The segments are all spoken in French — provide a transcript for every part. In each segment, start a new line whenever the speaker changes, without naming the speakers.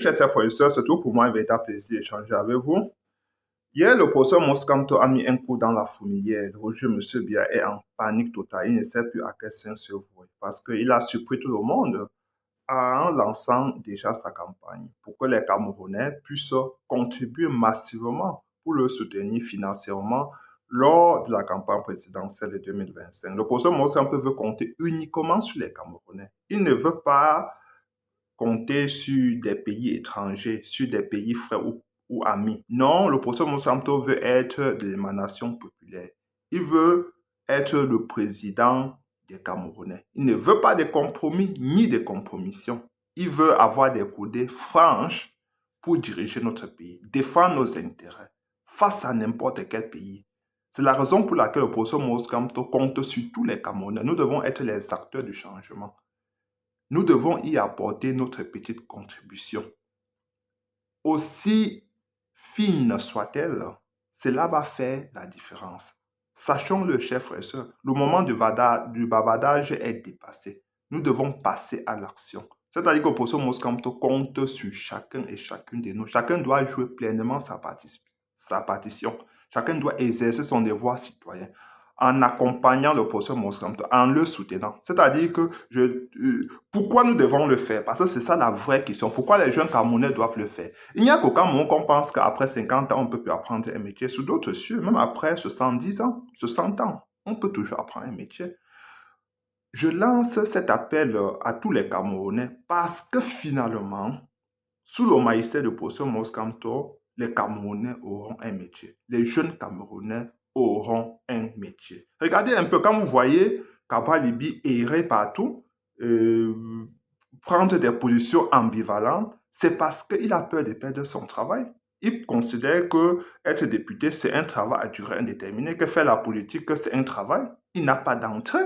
Chers frères et sœurs, c'est tout pour moi un véritable plaisir d'échanger avec vous. Hier, le professeur Moscanto a mis un coup dans la fourmilière. Roger Monsieur Bia est en panique totale. Il ne sait plus à quel sens se vouer parce qu'il a surpris tout le monde en lançant déjà sa campagne pour que les Camerounais puissent contribuer massivement pour le soutenir financièrement lors de la campagne présidentielle de 2025. Le professeur Moscanto veut compter uniquement sur les Camerounais. Il ne veut pas compter sur des pays étrangers, sur des pays frères ou amis. Non, le professeur Monsanto veut être de l'émanation populaire. Il veut être le président des Camerounais. Il ne veut pas de compromis ni de compromissions. Il veut avoir des coudées franches pour diriger notre pays, défendre nos intérêts face à n'importe quel pays. C'est la raison pour laquelle le professeur Moscanto compte sur tous les Camerounais. Nous devons être les acteurs du changement. Nous devons y apporter notre petite contribution. Aussi fine soit-elle, cela va faire la différence. Sachons-le, chers frères et sœurs, le moment du bavardage est dépassé. Nous devons passer à l'action. C'est-à-dire que le professeur Moscanto compte sur chacun et chacune de nous. Chacun doit jouer pleinement sa partition. Chacun doit exercer son devoir citoyen en accompagnant le professeur Moscanto, en le soutenant. C'est-à-dire que pourquoi nous devons le faire? Parce que c'est ça la vraie question. Pourquoi les jeunes Camerounais doivent le faire? Il n'y a qu'au Cameroun qu'on pense qu'après 50 ans, on ne peut plus apprendre un métier. Sous d'autres cieux, même après 70 ans, 60 ans, on peut toujours apprendre un métier. Je lance cet appel à tous les Camerounais parce que finalement, sous le magistère du professeur Moscanto, les Camerounais auront un métier. Les jeunes Camerounais auront un métier. Regardez un peu, quand vous voyez Kaba Libi errer partout, prendre des positions ambivalentes, c'est parce qu'il a peur de perdre son travail. Il considère que être député, c'est un travail à durée indéterminée, que faire la politique, c'est un travail. Il n'a pas d'entrée.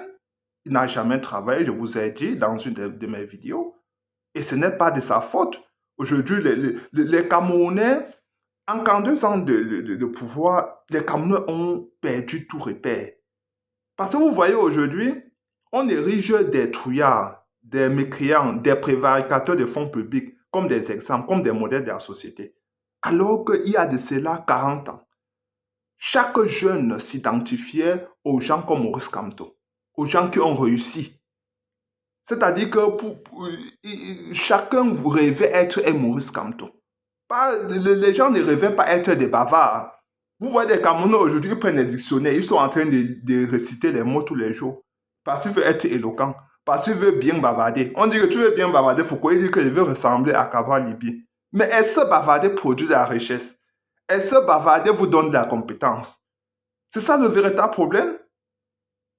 Il n'a jamais travaillé, je vous ai dit dans une de mes vidéos. Et ce n'est pas de sa faute. Aujourd'hui, les Camerounais, en 42 ans de pouvoir, les Camerounais ont perdu tout repère. Parce que vous voyez aujourd'hui, on érige des trouillards, des mécréants, des prévaricateurs de fonds publics comme des exemples, comme des modèles de la société. Alors qu'il y a de cela 40 ans, chaque jeune s'identifiait aux gens comme Maurice Kamto, aux gens qui ont réussi. C'est-à-dire que chacun rêvait être un Maurice Kamto. Les gens ne rêvaient pas être des bavards. Vous voyez des Camerounais aujourd'hui, ils prennent des dictionnaires, ils sont en train de réciter les mots tous les jours. Parce qu'ils veulent être éloquents, parce qu'ils veulent bien bavarder. On dit que tu veux bien bavarder, pourquoi il dit qu'il veut ressembler à Kaba Libi? Mais est-ce que bavarder produit de la richesse? Est-ce que bavarder vous donne de la compétence? C'est ça le véritable problème.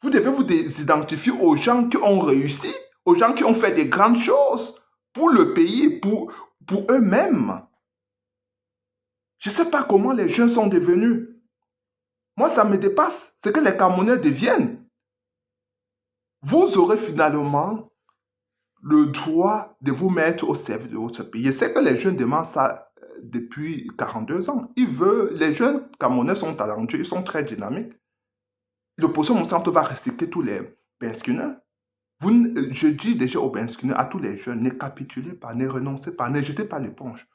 Vous devez vous identifier aux gens qui ont réussi, aux gens qui ont fait des grandes choses pour le pays, pour eux-mêmes. Je ne sais pas comment les jeunes sont devenus. Moi, ça me dépasse ce que les Camerounais deviennent. Vous aurez finalement le droit de vous mettre au service de votre pays. Je sais que les jeunes demandent ça depuis 42 ans. Les jeunes Camerounais sont talentueux, ils sont très dynamiques. Le professeur Monsanto va recycler tous les Benskunais. Je dis déjà aux Benskunais, à tous les jeunes, ne capitulez pas, ne renoncez pas, ne jetez pas l'éponge.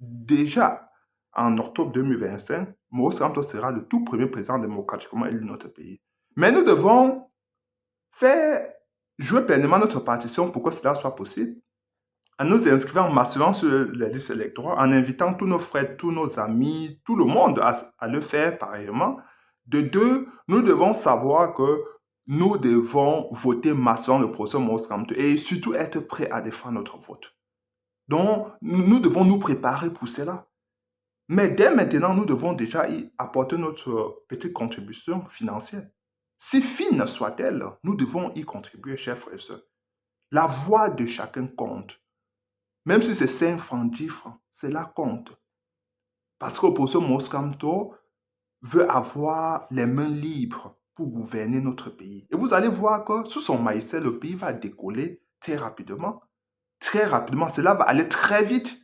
Déjà, en octobre 2025, Maurice Kamto sera le tout premier président démocratiquement élu de notre pays. Mais nous devons jouer pleinement notre partition pour que cela soit possible, en nous inscrivant massivement sur les listes électorales, en invitant tous nos frères, tous nos amis, tout le monde à le faire pareillement. De deux, nous devons savoir que nous devons voter massivement le professeur Maurice Kamto et surtout être prêts à défendre notre vote. Donc, nous devons nous préparer pour cela. Mais dès maintenant, nous devons déjà y apporter notre petite contribution financière. Si fine soit-elle, nous devons y contribuer, chers frères et sœurs. La voix de chacun compte. Même si c'est 5 francs, 10 francs, cela compte. Parce que le professeur Maurice Kamto veut avoir les mains libres pour gouverner notre pays. Et vous allez voir que sous son magistère, le pays va décoller très rapidement. Très rapidement, cela va aller très vite.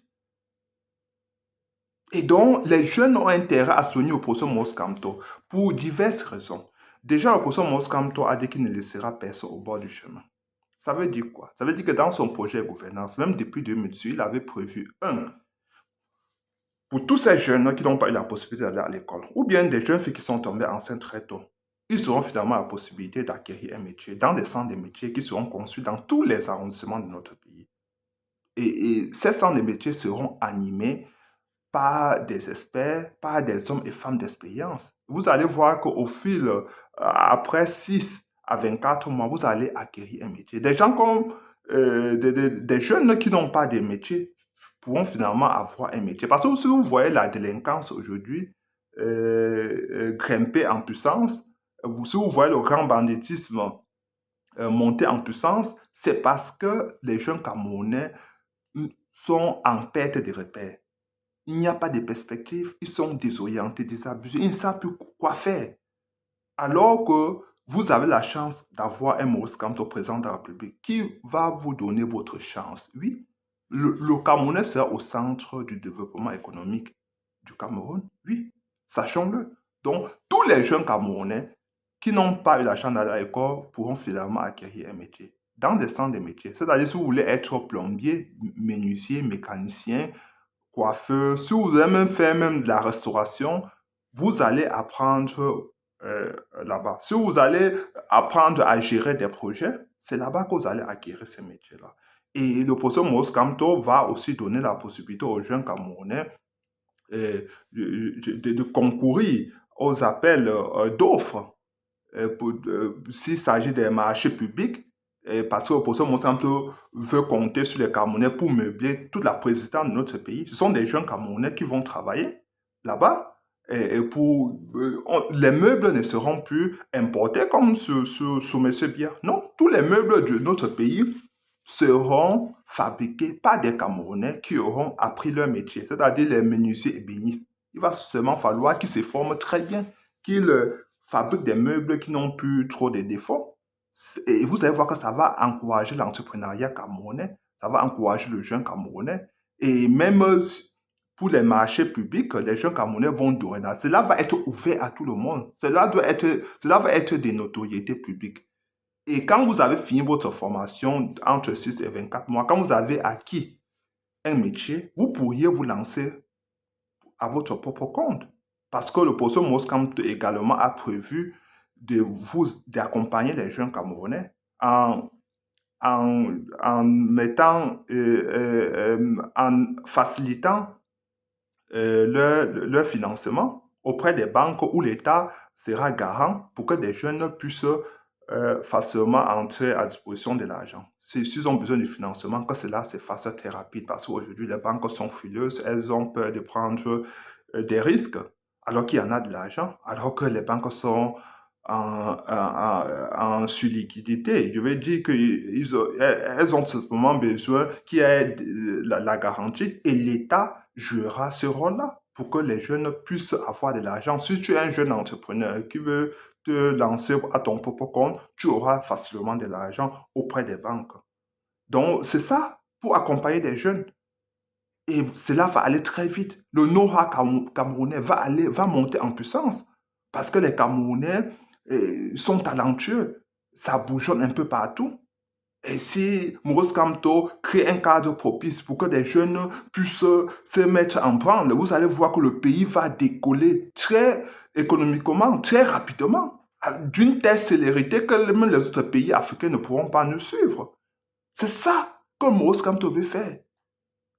Et donc, les jeunes ont intérêt à s'unir au professeur Maurice Kamto pour diverses raisons. Déjà, le professeur Maurice Kamto a dit qu'il ne laissera personne au bord du chemin. Ça veut dire quoi? Ça veut dire que dans son projet de gouvernance, même depuis 2018, il avait prévu Pour tous ces jeunes qui n'ont pas eu la possibilité d'aller à l'école, ou bien des jeunes filles qui sont tombées enceintes très tôt, ils auront finalement la possibilité d'acquérir un métier dans des centres de métiers qui seront conçus dans tous les arrondissements de notre pays. Et ces centres de métiers seront animés par des experts, par des hommes et femmes d'expérience. Vous allez voir qu'au fil, après 6 à 24 mois, vous allez acquérir un métier. Des gens comme des jeunes qui n'ont pas de métier pourront finalement avoir un métier. Parce que si vous voyez la délinquance aujourd'hui grimper en puissance, si vous voyez le grand banditisme monter en puissance, c'est parce que les jeunes Camerounais sont en perte de repères. Il n'y a pas de perspective, ils sont désorientés, désabusés, ils ne savent plus quoi faire. Alors que vous avez la chance d'avoir un Maurice Kamto président de la République qui va vous donner votre chance. Oui, le Camerounais sera au centre du développement économique du Cameroun. Oui, sachons-le. Donc, tous les jeunes Camerounais qui n'ont pas eu la chance d'aller à l'école pourront finalement acquérir un métier dans des centres de métiers. C'est-à-dire, si vous voulez être plombier, menuisier, mécanicien, coiffeur, si vous voulez même faire même de la restauration, vous allez apprendre là-bas. Si vous allez apprendre à gérer des projets, c'est là-bas que vous allez acquérir ces métiers-là. Et le professeur Maurice Kamto va aussi donner la possibilité aux jeunes Camerounais de concourir aux appels d'offres s'il s'agit des marchés publics, parce que le professeur Monsanto veut compter sur les Camerounais pour meubler toute la présidence de notre pays. Ce sont des jeunes Camerounais qui vont travailler là-bas. Les meubles ne seront plus importés comme sur M. Biya. Non, tous les meubles de notre pays seront fabriqués par des Camerounais qui auront appris leur métier, c'est-à-dire les menuisiers ébénistes. Il va seulement falloir qu'ils se forment très bien, qu'ils fabriquent des meubles qui n'ont plus trop de défauts. Et vous allez voir que ça va encourager l'entrepreneuriat camerounais, ça va encourager le jeune camerounais. Et même pour les marchés publics, les jeunes camerounais vont dorénavant. Cela va être ouvert à tout le monde. Cela va être des notoriétés publiques. Et quand vous avez fini votre formation entre 6 et 24 mois, quand vous avez acquis un métier, vous pourriez vous lancer à votre propre compte. Parce que le professeur Moscam également a prévu d'accompagner les jeunes Camerounais en facilitant leur financement auprès des banques où l'État sera garant pour que des jeunes puissent facilement entrer à disposition de l'argent. S'ils ont besoin de financement, que cela se fasse très rapide parce qu'aujourd'hui, les banques sont frileuses, elles ont peur de prendre des risques alors qu'il y en a de l'argent, alors que les banques sont en surliquidité. Je veux dire qu'elles ont simplement besoin qu'il y ait la garantie et l'État jouera ce rôle-là pour que les jeunes puissent avoir de l'argent. Si tu es un jeune entrepreneur qui veut te lancer à ton propre compte, tu auras facilement de l'argent auprès des banques. Donc, c'est ça pour accompagner des jeunes. Et cela va aller très vite. Le know-how camerounais va monter en puissance parce que les Camerounais sont talentueux. Ça bougeonne un peu partout. Et si Maurice Kamto crée un cadre propice pour que des jeunes puissent se mettre en branle, vous allez voir que le pays va décoller très économiquement, très rapidement, d'une telle célérité que même les autres pays africains ne pourront pas nous suivre. C'est ça que Maurice Kamto veut faire.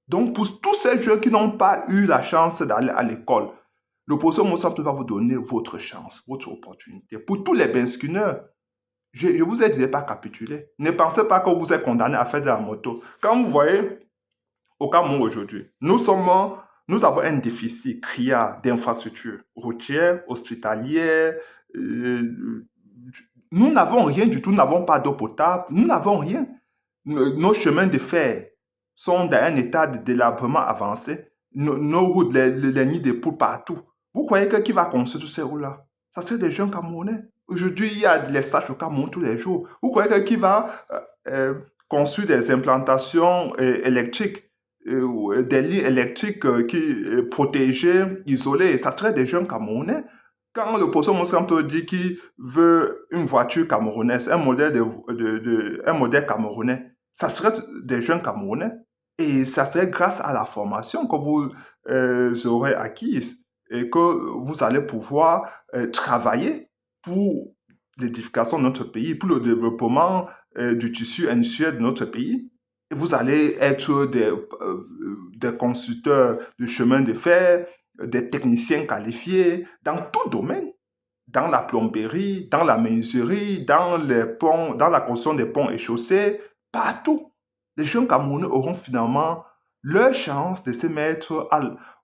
Donc, pour tous ces jeunes qui n'ont pas eu la chance d'aller à l'école, le professeur Maurice Kamto va vous donner votre chance, votre opportunité. Pour tous les Benskineurs, je vous ai dit de ne pas capituler. Ne pensez pas que vous êtes condamné à faire de la moto. Quand vous voyez, au Cameroun aujourd'hui, nous avons un déficit criard d'infrastructures routières, hospitalières. Nous n'avons rien du tout. Nous n'avons pas d'eau potable. Nous n'avons rien. Nos chemins de fer sont dans un état de délabrement avancé. Nos routes, les nids de poules partout. Vous croyez que qui va construire tous ces routes-là? Ça serait des jeunes Camerounais. Aujourd'hui, il y a les stages au Cameroun tous les jours. Vous croyez que qui va construire des implantations électriques, des lignes électriques protégées, isolées? Ça serait des jeunes Camerounais. Quand le professeur Moussa dit qu'il veut une voiture camerounaise, un modèle camerounais, ça serait des jeunes Camerounais. Et ça serait grâce à la formation que vous aurez acquise et que vous allez pouvoir travailler pour l'édification de notre pays, pour le développement du tissu industriel de notre pays. Et vous allez être des constructeurs de chemin de fer, des techniciens qualifiés dans tout domaine, dans la plomberie, dans la menuiserie, dans les ponts, dans la construction des ponts et chaussées, partout. Les jeunes Camerounais auront finalement leur chance de se mettre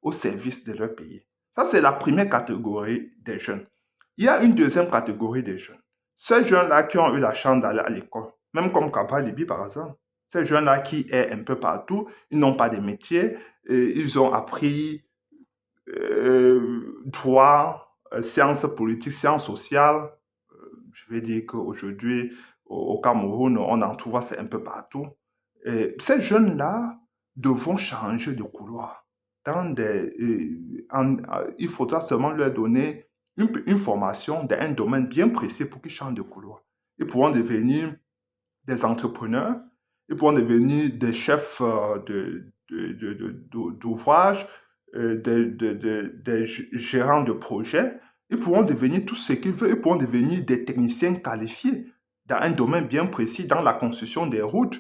au service de leur pays. Ça, c'est la première catégorie des jeunes. Il y a une deuxième catégorie des jeunes. Ces jeunes-là qui ont eu la chance d'aller à l'école, même comme Kaba Libi par exemple. Ces jeunes-là qui est un peu partout, ils n'ont pas de métier, et ils ont appris droit, sciences politiques, sciences sociales. Je vais dire qu'aujourd'hui, au Cameroun, on en trouve c'est un peu partout. Et ces jeunes-là devront changer de couloir. Il faudra seulement leur donner une formation dans un domaine bien précis pour qu'ils changent de couloir. Ils pourront devenir des entrepreneurs, ils pourront devenir des chefs d'ouvrage, des gérants de projets. Ils pourront devenir tout ce qu'ils veulent. Ils pourront devenir des techniciens qualifiés dans un domaine bien précis, dans la construction des routes,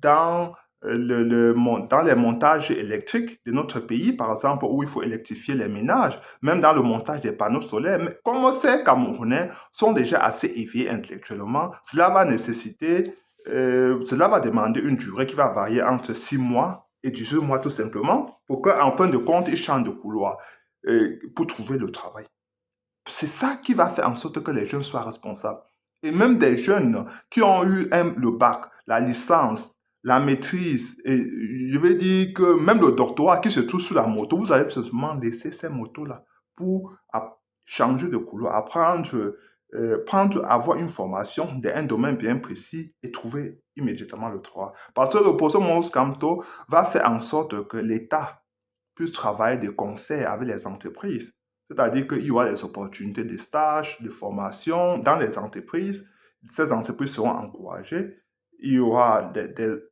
dans dans les montages électriques de notre pays, par exemple, où il faut électrifier les ménages, même dans le montage des panneaux solaires. Mais comme ces Camerounais sont déjà assez éveillés intellectuellement, cela va demander une durée qui va varier entre 6 mois et 18 mois tout simplement, pour qu'en fin de compte, ils changent de couloir pour trouver le travail. C'est ça qui va faire en sorte que les jeunes soient responsables. Et même des jeunes qui ont eu le bac, la licence, la maîtrise, et je veux dire que même le doctorat qui se trouve sur la moto, vous allez seulement laisser ces motos-là pour changer de couloir, avoir une formation dans un domaine bien précis et trouver immédiatement le travail. Parce que le projet Mons Camto va faire en sorte que l'État puisse travailler de concert avec les entreprises. C'est-à-dire qu'il y aura des opportunités de stage, de formation dans les entreprises. Ces entreprises seront encouragées. Il y aura des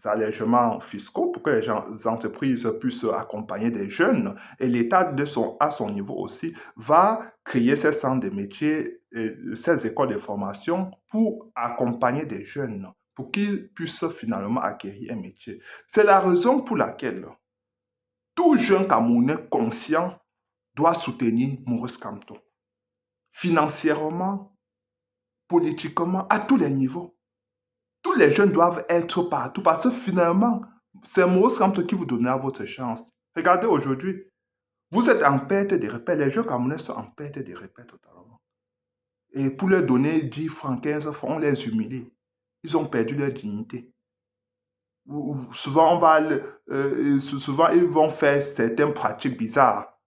allègements fiscaux pour que les entreprises puissent accompagner des jeunes. Et l'État, à son niveau aussi, va créer ces centres de métiers, ces écoles de formation pour accompagner des jeunes, pour qu'ils puissent finalement acquérir un métier. C'est la raison pour laquelle tout jeune Camerounais conscient doit soutenir Maurice Kamto. Financièrement, politiquement, à tous les niveaux. Tous les jeunes doivent être partout parce que finalement, c'est Maurice Kamto qui vous donnera votre chance. Regardez aujourd'hui, vous êtes en perte de repères. Les jeunes Camerounais sont en perte de repères totalement. Et pour leur donner 10 francs, 15 francs, on les humilie. Ils ont perdu leur dignité. Souvent, souvent, ils vont faire certaines pratiques bizarres,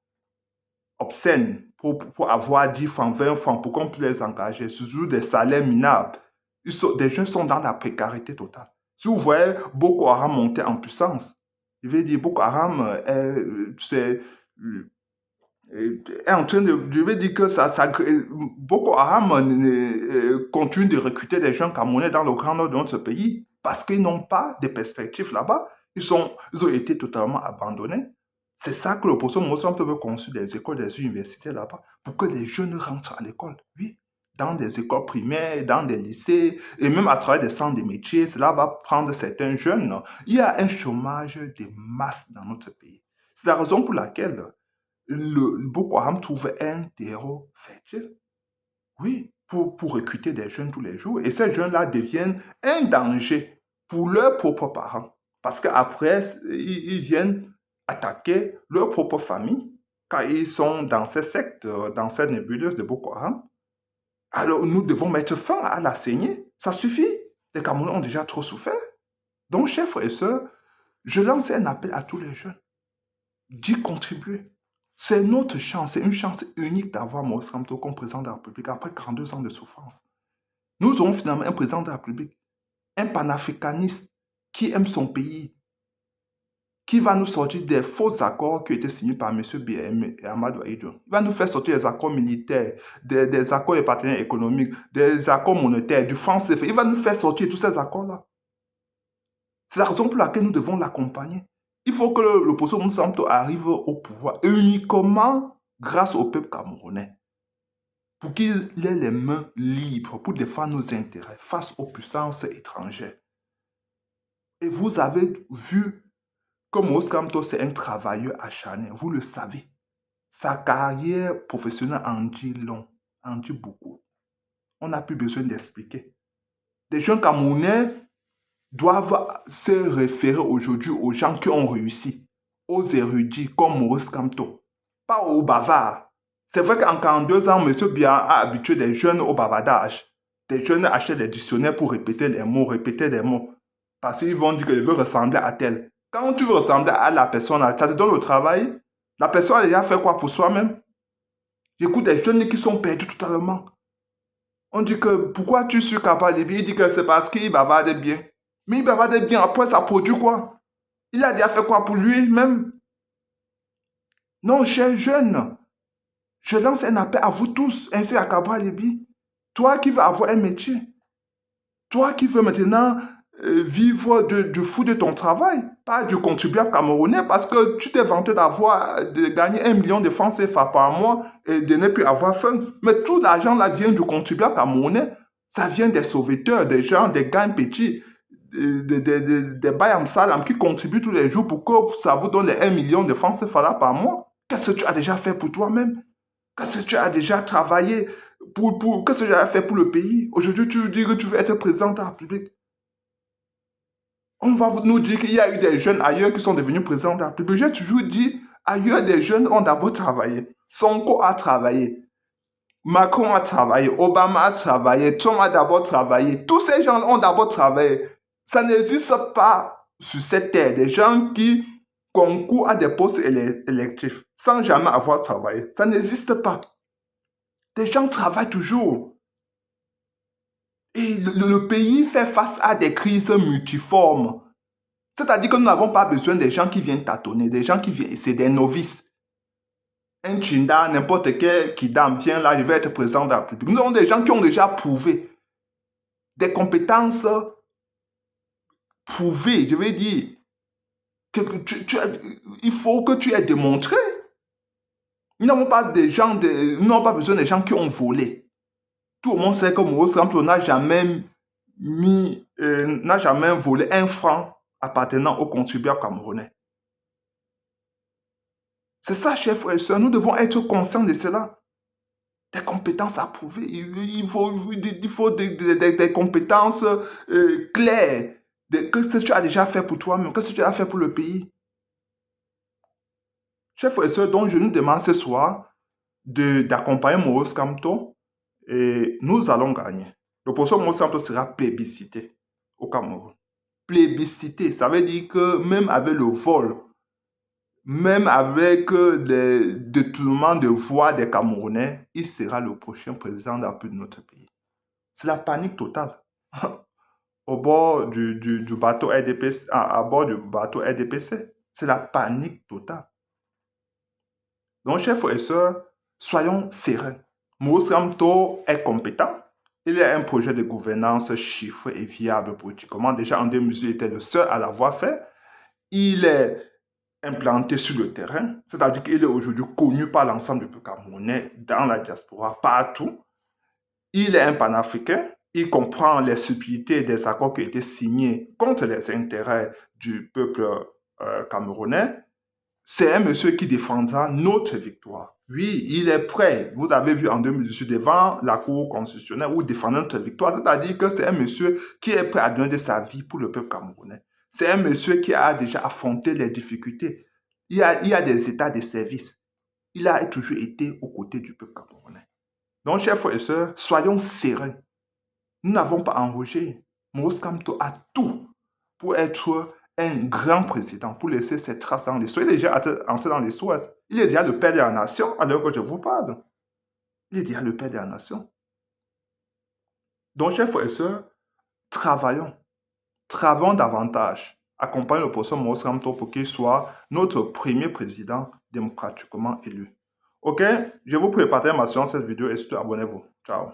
obscènes, pour avoir 10 francs, 20 francs, pour qu'on puisse les engager. C'est toujours des salaires minables. Des jeunes sont dans la précarité totale. Si vous voyez Boko Haram monter en puissance, je veux dire, Boko Haram est en train de. Je veux dire que Boko Haram continue de recruter des jeunes Camerounais dans le grand nord de notre pays parce qu'ils n'ont pas de perspective là-bas. Ils ont été totalement abandonnés. C'est ça que le professeur Moussam veut construire des écoles, des universités là-bas pour que les jeunes rentrent à l'école. Oui, dans des écoles primaires, dans des lycées et même à travers des centres de métiers. Cela va prendre certains jeunes. Il y a un chômage de masse dans notre pays. C'est la raison pour laquelle le Boko Haram trouve un terreau fertile, oui, pour recruter des jeunes tous les jours. Et ces jeunes-là deviennent un danger pour leurs propres parents. Parce qu'après, ils viennent attaquer leur propre famille quand ils sont dans ces sectes, dans cette nébuleuse de Boko Haram. Alors, nous devons mettre fin à la saignée. Ça suffit. Les Camerounais ont déjà trop souffert. Donc, chers frères et sœurs, je lance un appel à tous les jeunes d'y contribuer. C'est notre chance, c'est une chance unique d'avoir Maurice Kamto comme président de la République après 42 ans de souffrance. Nous aurons finalement un président de la République, un panafricaniste qui aime son pays, qui va nous sortir des faux accords qui ont été signés par M. BM et Amadou Aïdou. Il va nous faire sortir des accords militaires, des accords de partenariat économique, des accords monétaires, du franc CFA. Il va nous faire sortir tous ces accords-là. C'est la raison pour laquelle nous devons l'accompagner. Il faut que l'opposition Moïse Kamto arrive au pouvoir uniquement grâce au peuple camerounais, pour qu'il ait les mains libres pour défendre nos intérêts face aux puissances étrangères. Et vous avez vu que Moïse Kamto, c'est un travailleur acharné, vous le savez. Sa carrière professionnelle en dit long, en dit beaucoup. On n'a plus besoin d'expliquer. Des jeunes Camerounais doivent se référer aujourd'hui aux gens qui ont réussi, aux érudits comme Maurice Kamto, pas aux bavards. C'est vrai qu'en 42 ans, M. Biya a habitué des jeunes au bavardage. Des jeunes achètent des dictionnaires pour répéter les mots, parce qu'ils vont dire qu'ils veulent ressembler à tel. Quand tu veux ressembler à la personne, ça te donne le travail. La personne a déjà fait quoi pour soi-même? J'écoute des jeunes qui sont perdus totalement. On dit que pourquoi tu suis capable de bien? Il dit que c'est parce qu'il bavarde bien. Mais il bavarde bien, après ça produit quoi? Il a déjà fait quoi pour lui-même? Non, chers jeunes, je lance un appel à vous tous, ainsi à Cabral Lébi. Toi qui veux avoir un métier, toi qui veux maintenant vivre du fruit de ton travail, pas du contribuable camerounais, parce que tu t'es vanté de gagner 1 million de francs CFA par mois et de ne plus avoir faim. Mais tout l'argent là vient du contribuable camerounais. Ça vient des sauveteurs, des gens, des gars petits, des Bayam Salam qui contribuent tous les jours pour que ça vous donne les 1 million de francs CFA là par mois. Qu'est-ce que tu as déjà fait pour toi-même? Qu'est-ce que tu as déjà travaillé qu'est-ce que tu as fait pour le pays? Aujourd'hui, tu dis que tu veux être président de la République. On va nous dire qu'il y a eu des jeunes ailleurs qui sont devenus présidents de la République. J'ai toujours dit, ailleurs, des jeunes ont d'abord travaillé. Sonko a travaillé. Macron a travaillé. Obama a travaillé. Trump a d'abord travaillé. Tous ces gens ont d'abord travaillé. Ça n'existe pas sur cette terre. Des gens qui concourent à des postes électifs sans jamais avoir travaillé. Ça n'existe pas. Des gens travaillent toujours. Et le pays fait face à des crises multiformes. C'est-à-dire que nous n'avons pas besoin des gens qui viennent tâtonner, des gens qui viennent, c'est des novices. Un Chinda, n'importe quel Kidam vient là, je vais être président de la République. Nous avons des gens qui ont déjà prouvé des compétences prouvées, je veux dire, que il faut que tu aies démontré. Nous n'avons pas besoin des gens qui ont volé. Tout le monde sait que Maurice Kamto n'a jamais volé un franc appartenant aux contribuables camerounais. C'est ça, chers frères et sœurs, nous devons être conscients de cela. Des compétences à prouver. Il faut des compétences claires. Qu'est-ce que tu as déjà fait pour toi-même? Qu'est-ce que tu as fait pour le pays? Chers frères et sœurs, donc je nous demande ce soir d'accompagner Maurice Kamto et nous allons gagner. L'opposition Maurice Kamto sera plébiscité au Cameroun. Plébiscité, ça veut dire que même avec le vol, même avec les détournements de voix des Camerounais, il sera le prochain président de notre pays. C'est la panique totale. Au bord du bateau RDPC, à bord du bateau RDPC, c'est la panique totale. Donc, chers frères et sœurs, soyons sereins. Maurice Kamto est compétent. Il a un projet de gouvernance chiffré et viable politiquement. Déjà, en 2018, il était le seul à l'avoir fait. Il est implanté sur le terrain, c'est-à-dire qu'il est aujourd'hui connu par l'ensemble du peuple camerounais dans la diaspora, partout. Il est un panafricain, il comprend les subtilités des accords qui ont été signés contre les intérêts du peuple camerounais. C'est un monsieur qui défendra notre victoire. Oui, il est prêt. Vous avez vu en 2018 devant la Cour constitutionnelle où défendre notre victoire, c'est-à-dire que c'est un monsieur qui est prêt à donner de sa vie pour le peuple camerounais. C'est un monsieur qui a déjà affronté les difficultés. Il y a des états de service. Il a toujours été aux côtés du peuple camerounais. Donc, chers frères et sœurs, soyons sereins. Nous n'avons pas enrogé. Maurice Kamto a tout pour être un grand président, pour laisser ses traces dans l'histoire. Il est déjà entré dans l'histoire. Il est déjà le père de la nation, alors que je vous parle. Il est déjà le père de la nation. Donc, chers frères et sœurs, travaillons. Travaillons davantage. Accompagnons l'opposition Maurice Kamto pour qu'il soit notre premier président démocratiquement élu. Ok? Je vous prie de partager ma séance cette vidéo et surtout abonnez-vous. Ciao.